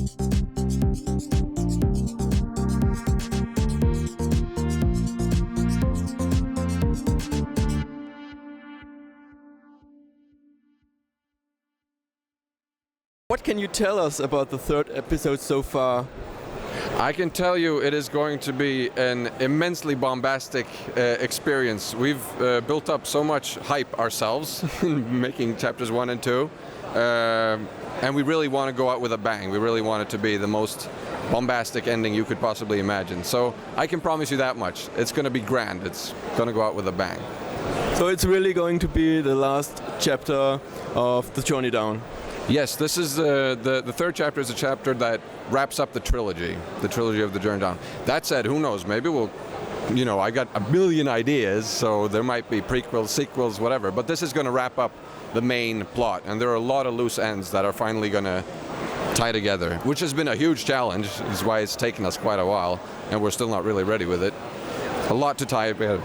What can you tell us about the third episode so far? I can tell you it is going to be an immensely bombastic experience. We've built up so much hype ourselves in making chapters 1 and 2, and we really want to go out with a bang. We really want it to be the most bombastic ending you could possibly imagine. So I can promise you that much. It's going to be grand. It's going to go out with a bang. So it's really going to be the last chapter of The Journey Down. Yes, this is the third chapter is a chapter that wraps up the trilogy of The Journey Down. That said, who knows, maybe we'll, I got a million ideas, so there might be prequels, sequels, whatever, but this is going to wrap up the main plot, and there are a lot of loose ends that are finally going to tie together, which has been a huge challenge. This is why it's taken us quite a while, and we're still not really ready with it. A lot to tie together.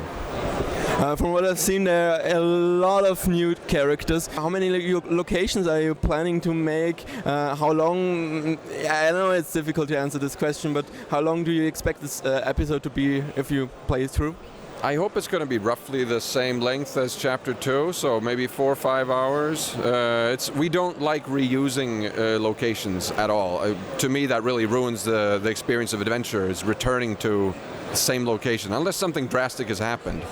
From what I've seen, there are a lot of new characters. How many locations are you planning to make? How long? I know it's difficult to answer this question, but how long do you expect this episode to be if you play it through? I hope it's going to be roughly the same length as Chapter 2, so maybe 4 or 5 hours. We don't like reusing locations at all. To me, that really ruins the experience of adventure, is returning to the same location, unless something drastic has happened.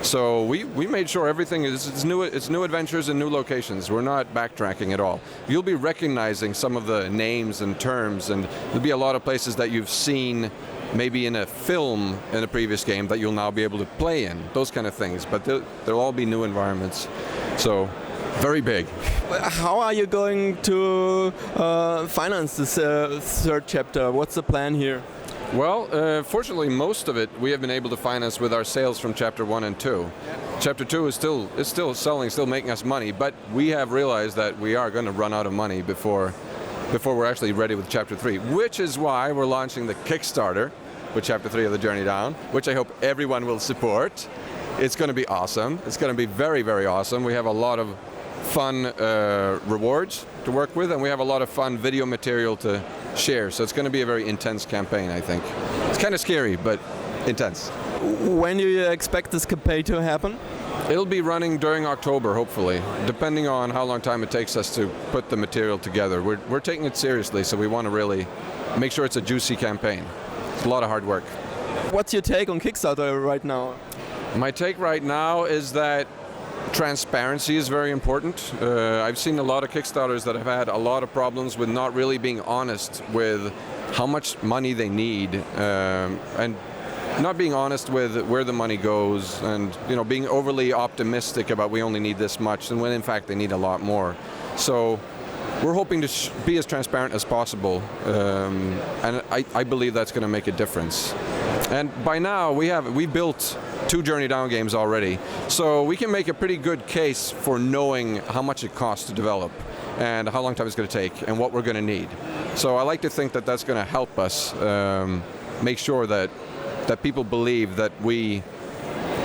So we made sure everything is new. It's new adventures and new locations. We're not backtracking at all. You'll be recognizing some of the names and terms, and there'll be a lot of places that you've seen maybe in a film in a previous game that you'll now be able to play in, those kind of things. But there'll all be new environments. So very big. How are you going to finance this third chapter? What's the plan here? Well, fortunately, most of it we have been able to finance with our sales from Chapter 1 and 2. Chapter 2 is still selling, still making us money, but we have realized that we are going to run out of money before we're actually ready with Chapter 3, which is why we're launching the Kickstarter with Chapter 3 of The Journey Down, which I hope everyone will support. It's going to be awesome. It's going to be very, very awesome. We have a lot of fun rewards to work with, and we have a lot of fun video material to share, so it's going to be a very intense campaign, I think. It's kind of scary, but intense. When do you expect this campaign to happen? It'll be running during October, hopefully, depending on how long time it takes us to put the material together. We're taking it seriously, so we want to really make sure it's a juicy campaign. It's a lot of hard work. What's your take on Kickstarter right now? My take right now is that transparency is very important. I've seen a lot of Kickstarters that have had a lot of problems with not really being honest with how much money they need, and not being honest with where the money goes, and being overly optimistic about we only need this much, and when in fact they need a lot more. So we're hoping to be as transparent as possible, and I believe that's going to make a difference. And by now we built 2 Journey Down games already, so we can make a pretty good case for knowing how much it costs to develop and how long time it's going to take and what we're going to need. So I like to think that that's going to help us make sure that people believe that we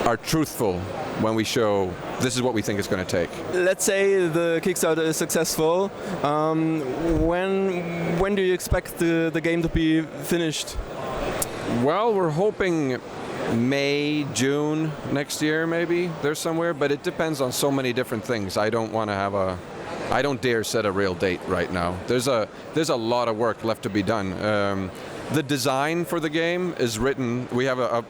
are truthful when we show this is what we think it's going to take. Let's say the Kickstarter is successful. When do you expect the game to be finished? Well, we're hoping May, June next year, maybe. There's somewhere, but it depends on so many different things. I don't dare set a real date right now. There's a lot of work left to be done. The design for the game is written. We have a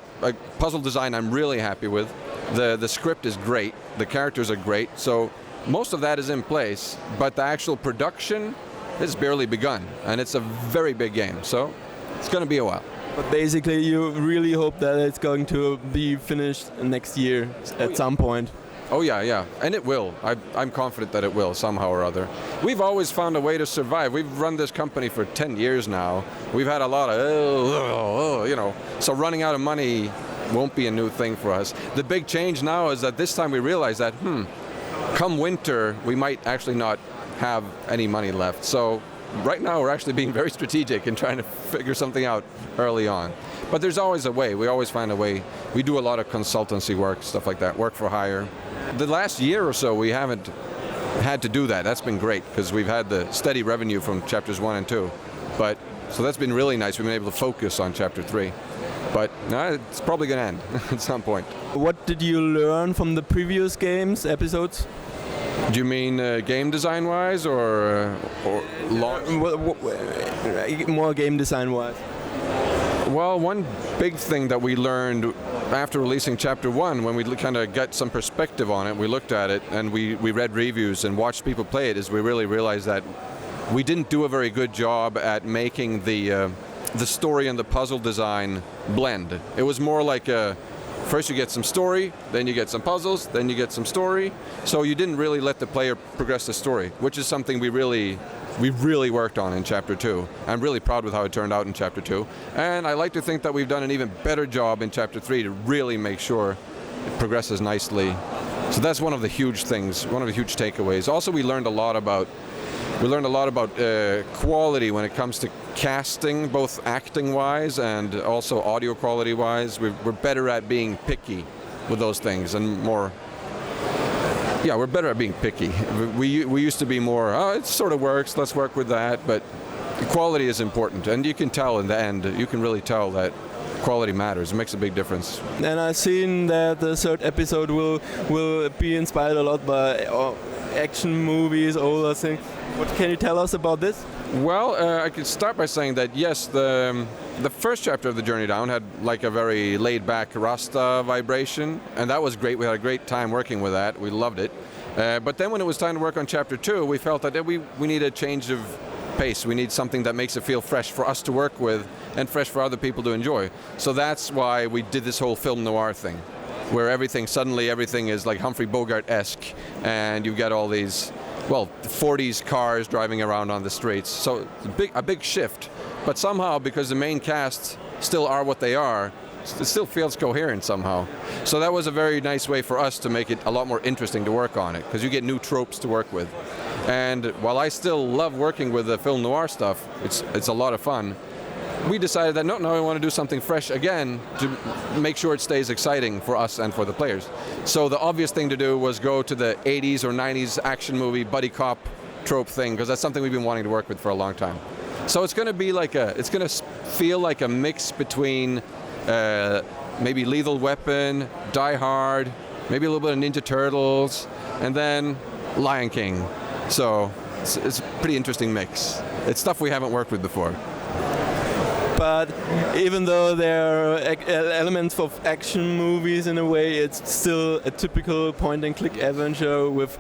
puzzle design I'm really happy with. The script is great. The characters are great. So most of that is in place, but the actual production has barely begun, and it's a very big game. So it's going to be a while. But basically, you really hope that it's going to be finished next year at some point. Oh yeah, and it will. I'm confident that it will somehow or other. We've always found a way to survive. We've run this company for 10 years now. We've had a lot of, so running out of money won't be a new thing for us. The big change now is that this time we realize that, come winter, we might actually not have any money left. So right now we're actually being very strategic and trying to figure something out early on. But there's always a way. We always find a way. We do a lot of consultancy work, stuff like that, work for hire. The last year or so we haven't had to do that. That's been great because we've had the steady revenue from chapters 1 and 2. But so that's been really nice. We've been able to focus on chapter 3. But it's probably going to end at some point. What did you learn from the previous games, episodes? Do you mean game design-wise or more game design-wise? Well, one big thing that we learned after releasing Chapter 1, when we kind of got some perspective on it, we looked at it and we read reviews and watched people play it, is we really realized that we didn't do a very good job at making the story and the puzzle design blend. It was more like first you get some story, then you get some puzzles, then you get some story. So you didn't really let the player progress the story, which is something we really worked on in Chapter 2. I'm really proud with how it turned out in Chapter 2. And I like to think that we've done an even better job in Chapter 3 to really make sure it progresses nicely. So that's one of the huge things, one of the huge takeaways. Also, we learned a lot about quality when it comes to casting, both acting-wise and also audio quality-wise. We're better at being picky with those things and more. Yeah, we're better at being picky. We used to be more, it sort of works, let's work with that, but quality is important, and you can tell in the end, you can really tell that quality matters. It makes a big difference. And I've seen that the third episode will be inspired a lot by action movies, all those things. What can you tell us about this? Well, I could start by saying that yes, the first chapter of The Journey Down had like a very laid-back Rasta vibration, and that was great. We had a great time working with that. We loved it. But then when it was time to work on Chapter 2, we felt that we need a change of pace. We need something that makes it feel fresh for us to work with and fresh for other people to enjoy. So that's why we did this whole film noir thing, where suddenly everything is like Humphrey Bogart-esque, and you've got all these 40s cars driving around on the streets. So a big shift. But somehow, because the main cast still are what they are, it still feels coherent somehow. So that was a very nice way for us to make it a lot more interesting to work on it, because you get new tropes to work with. And while I still love working with the film noir stuff, it's a lot of fun, we decided that no, we want to do something fresh again to make sure it stays exciting for us and for the players. So the obvious thing to do was go to the 80s or 90s action movie buddy cop trope thing, because that's something we've been wanting to work with for a long time. So it's going to be it's going to feel like a mix between maybe Lethal Weapon, Die Hard, maybe a little bit of Ninja Turtles, and then Lion King. So it's a pretty interesting mix. It's stuff we haven't worked with before. But even though there are elements of action movies in a way, it's still a typical point-and-click adventure with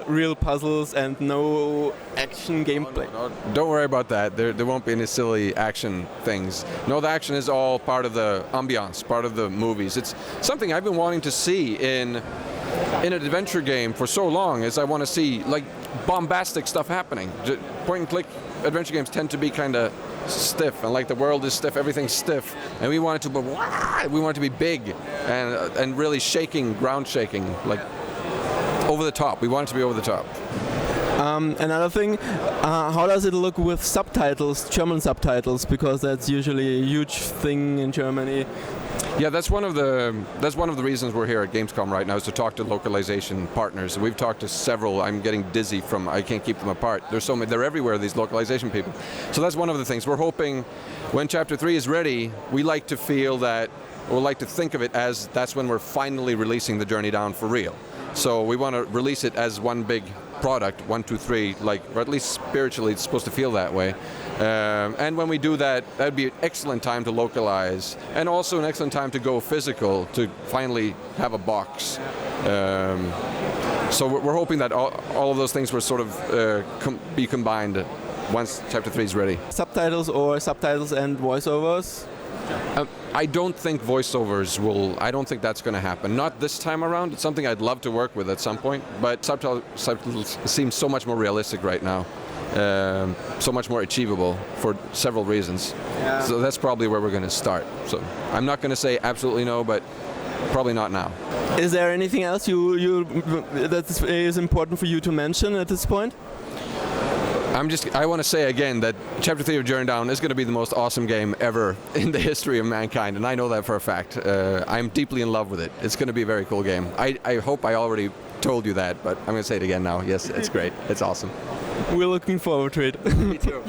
real puzzles and no action gameplay. No. Don't worry about that. There won't be any silly action things. No, the action is all part of the ambiance, part of the movies. It's something I've been wanting to see in an adventure game for so long, is I want to see like bombastic stuff happening. Point-and-click adventure games tend to be kind of stiff, and like the world is stiff, everything's stiff, and we want it to be big and really ground shaking, like over the top. We want it to be over the top. Another thing, how does it look with subtitles, German subtitles, because that's usually a huge thing in Germany. Yeah, that's one of the reasons we're here at Gamescom right now, is to talk to localization partners. We've talked to several. I'm getting dizzy I can't keep them apart. There's so many. They're everywhere, these localization people. So that's one of the things. We're hoping when Chapter 3 is ready, we like to feel that, or like to think of it as that's when we're finally releasing The Journey Down for real. So we want to release it as one big product, 1, 2, 3, or at least spiritually it's supposed to feel that way. And when we do that, that'd be an excellent time to localize, and also an excellent time to go physical, to finally have a box. So we're hoping that all of those things will sort of be combined once Chapter 3 is ready. Subtitles and voiceovers? I don't think voiceovers I don't think that's going to happen. Not this time around. It's something I'd love to work with at some point, but subtitles seem so much more realistic right now. So much more achievable for several reasons. Yeah. So that's probably where we're going to start. So I'm not going to say absolutely no, but probably not now. Is there anything else that is important for you to mention at this point? I want to say again that Chapter 3 of Journey Down is going to be the most awesome game ever in the history of mankind, and I know that for a fact. I'm deeply in love with it. It's going to be a very cool game. I hope I already told you that, but I'm going to say it again now. Yes, it's great. It's awesome. We're looking forward to it. Me too.